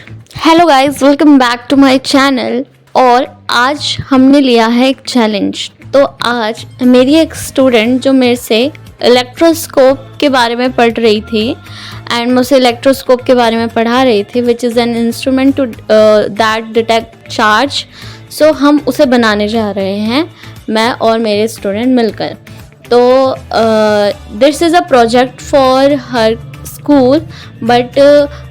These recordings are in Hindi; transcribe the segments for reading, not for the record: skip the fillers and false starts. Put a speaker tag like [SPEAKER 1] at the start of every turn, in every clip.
[SPEAKER 1] Hello guys, welcome back to my channel. और आज हमने लिया है एक चैलेंज। तो आज मेरी एक स्टूडेंट जो मेरे से इलेक्ट्रोस्कोप के बारे में पढ़ रही थी एंड मुझसे इलेक्ट्रोस्कोप के बारे में पढ़ा रही थी, which is an instrument to that detect charge. So हम उसे बनाने जा रहे हैं, मैं और मेरे स्टूडेंट मिलकर। तो this is a project for her school, but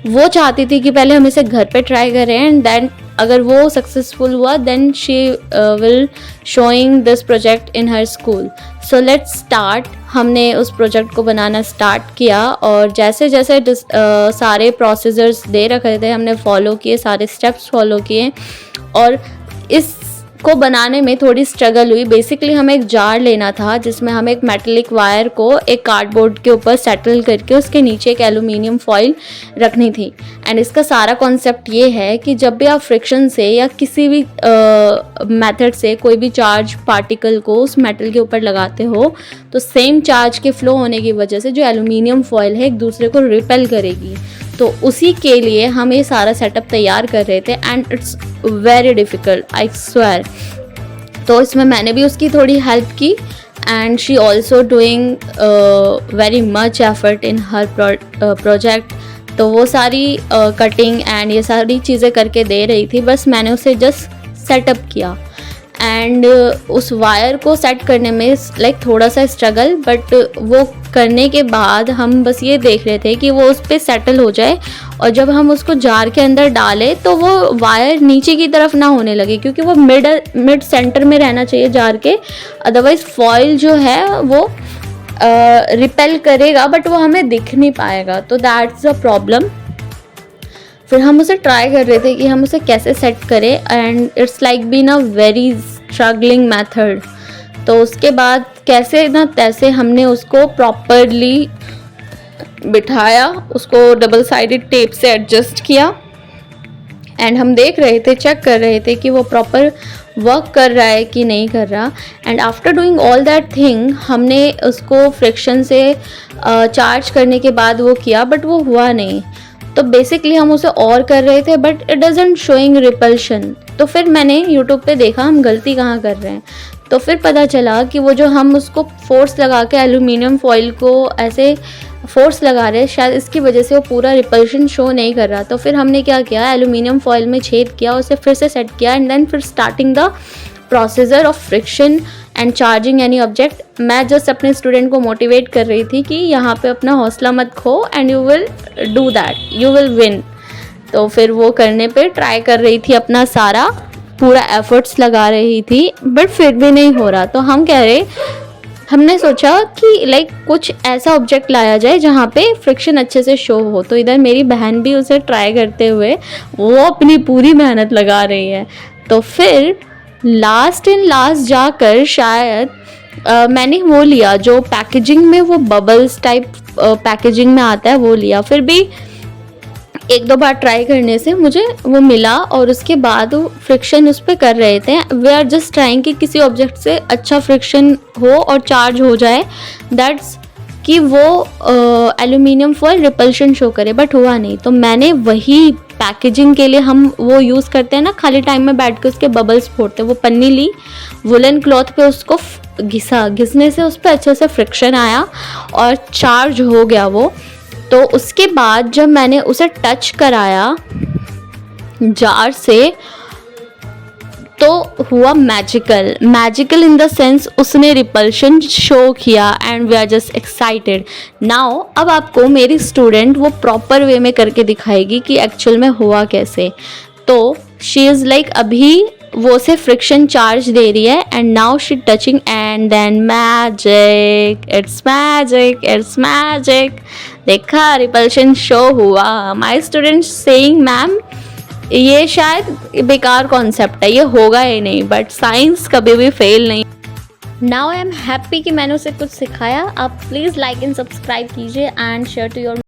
[SPEAKER 1] वो चाहती थी कि पहले हम इसे घर पे ट्राई करें एंड देन अगर वो सक्सेसफुल हुआ then she will showing this project in her school. So let's start. हमने उस प्रोजेक्ट को बनाना स्टार्ट किया और जैसे जैसे सारे प्रोसीजर्स दे रखे थे हमने फॉलो किए, सारे स्टेप्स फॉलो किए। और इस को बनाने में थोड़ी स्ट्रगल हुई। बेसिकली हमें एक जार लेना था जिसमें हमें एक मेटेलिक वायर को एक कार्डबोर्ड के ऊपर सेटल करके उसके नीचे एक एल्यूमिनियम फॉइल रखनी थी। एंड इसका सारा कॉन्सेप्ट ये है कि जब भी आप फ्रिक्शन से या किसी भी मेथड से कोई भी चार्ज पार्टिकल को उस मेटल के ऊपर लगाते हो तो सेम चार्ज के फ्लो होने की वजह से जो एल्यूमिनियम फॉइल है एक दूसरे को रिपेल करेगी। तो उसी के लिए हम ये सारा सेटअप तैयार कर रहे थे and it's very difficult, I swear. तो इसमें मैंने भी उसकी थोड़ी हेल्प की and she also doing very much effort in her project. तो वो सारी कटिंग एंड ये सारी चीज़ें करके दे रही थी, बस मैंने उसे जस्ट सेटअप किया। एंड उस वायर को सेट करने में लाइक थोड़ा सा स्ट्रगल, बट वो करने के बाद हम बस ये देख रहे थे कि वो उस पर सेटल हो जाए और जब हम उसको जार के अंदर डालें तो वो वायर नीचे की तरफ ना होने लगे, क्योंकि वो मिड सेंटर में रहना चाहिए जार के, अदरवाइज फॉइल जो है वो रिपेल करेगा बट वो हमें दिख नहीं पाएगा। तो दैट्स अ प्रॉब्लम। फिर हम उसे ट्राई कर रहे थे कि हम उसे कैसे सेट करें and it's like been a very struggling method. तो उसके बाद कैसे ना तैसे हमने उसको प्रॉपरली बिठाया, उसको डबल साइडेड टेप से एडजस्ट किया एंड हम देख रहे थे, चेक कर रहे थे कि वो प्रॉपर वर्क कर रहा है कि नहीं कर रहा। And after doing all that thing हमने उसको फ्रिक्शन से चार्ज करने के बाद वो किया, बट वो हुआ नहीं। तो बेसिकली हम उसे और कर रहे थे but it doesn't showing repulsion. तो फिर मैंने यूट्यूब पे देखा हम गलती कहाँ कर रहे हैं। तो फिर पता चला कि वो जो हम उसको फोर्स लगा के एल्यूमिनियम फॉइल को ऐसे फोर्स लगा रहे हैं, शायद इसकी वजह से वो पूरा रिपल्शन शो नहीं कर रहा। तो फिर हमने क्या किया, एल्यूमिनियम फॉइल में छेद किया, उसे फिर से सेट किया एंड देन फिर starting the procedure of friction and charging any object. मैं जस्ट अपने स्टूडेंट को मोटिवेट कर रही थी कि यहाँ पे अपना हौसला मत खो and you will do that, you will win. तो फिर वो करने पे ट्राई कर रही थी, अपना सारा पूरा एफर्ट्स लगा रही थी, बट फिर भी नहीं हो रहा। तो हम कह रहे, हमने सोचा कि लाइक कुछ ऐसा ऑब्जेक्ट लाया जाए जहाँ पे फ्रिक्शन अच्छे से शो हो। तो इधर मेरी बहन भी उसे ट्राई करते हुए वो अपनी पूरी मेहनत लगा रही है। तो फिर लास्ट जाकर शायद मैंने वो लिया जो पैकेजिंग में वो बबल्स टाइप पैकेजिंग में आता है, वो लिया। फिर भी एक दो बार ट्राई करने से मुझे वो मिला और उसके बाद वो फ्रिक्शन उस पर कर रहे थे। वी आर जस्ट ट्राइंग कि किसी ऑब्जेक्ट से अच्छा फ्रिक्शन हो और चार्ज हो जाए, दैट्स कि वो एल्यूमिनियम फॉइल रिपल्शन शो करे, बट हुआ नहीं। तो मैंने वही पैकेजिंग के लिए हम वो यूज़ करते हैं ना, खाली टाइम में बैठ के उसके बबल्स फोड़ते हैं, वो पन्नी ली, वुलन क्लॉथ पे उसको घिसने से उस पर अच्छे से फ्रिक्शन आया और चार्ज हो गया वो। तो उसके बाद जब मैंने उसे टच कराया जार से तो हुआ मैजिकल इन द सेंस उसने रिपल्शन शो किया and we are just excited now. अब आपको मेरी स्टूडेंट वो प्रॉपर वे में करके दिखाएगी कि एक्चुअल में हुआ कैसे। तो शी इज़ लाइक अभी वो से फ्रिक्शन चार्ज दे रही है and now she touching and then it's magic. देखा, रिपल्शन शो हुआ। माई स्टूडेंट सेइंग मैम ये शायद बेकार कॉन्सेप्ट है, ये होगा ही नहीं, बट साइंस कभी भी फेल नहीं। नाउ आई एम हैप्पी कि मैंने उसे कुछ सिखाया। आप प्लीज़ लाइक एंड सब्सक्राइब कीजिए एंड शेयर टू योर